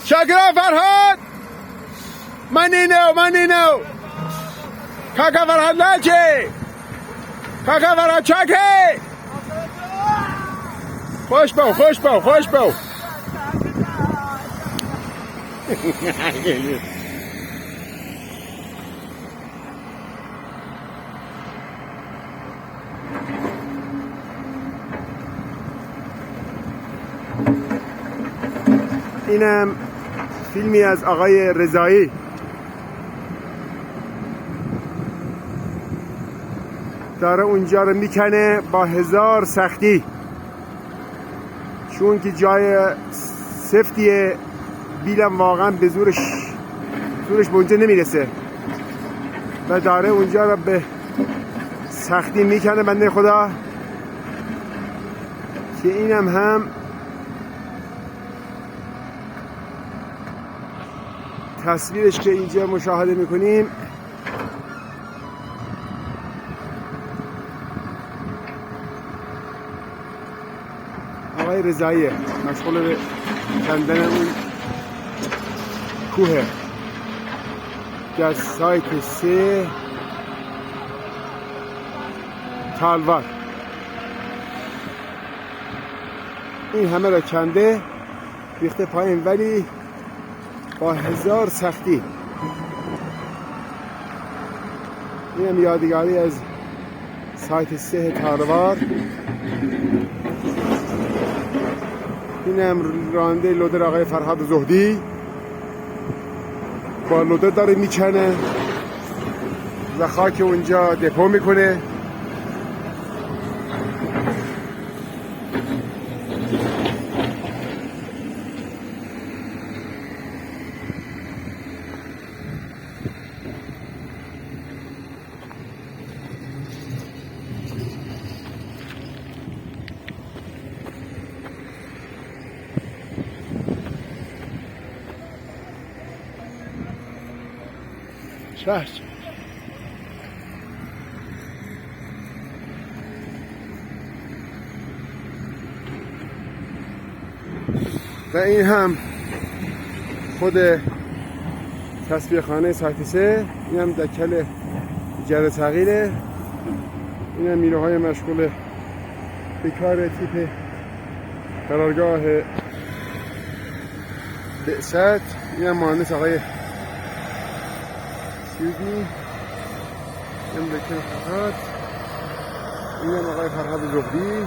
شاکرا فرهاد منینو کاکا فرهاد لاچه کاکا فرهاد چاکه خوش باو اینم فیلمی از آقای رضایی داره اونجا رو میکنه با هزار سختی، چون که جای سفتیه، بیلم واقعا به زورش به اونجا نمیرسه و داره اونجا رو به سختی میکنه بنده خدا. که اینم هم تصویرش که اینجا مشاهده میکنیم آقای رضایی مشغول به کندن اون کوه در سایت 3 تالوار. این همه را کنده ریخته پایین، ولی با هزار سختی. اینم یادگاری از سایت 3 تالوار. اینم راننده لودر آقای فرهاد زهدی با لودر داره میکنه و خاک اونجا دپو میکنه. شهر و این هم خود تصویر خانه سایت 3، این هم دکل جر تغییره. این هم میروهای مشغول به کار تیپ قرارگاه بعثت. این هم مهندس آقای سیدنی. این هم دکل فرهاد. این هم آقای فرهاد زهدی.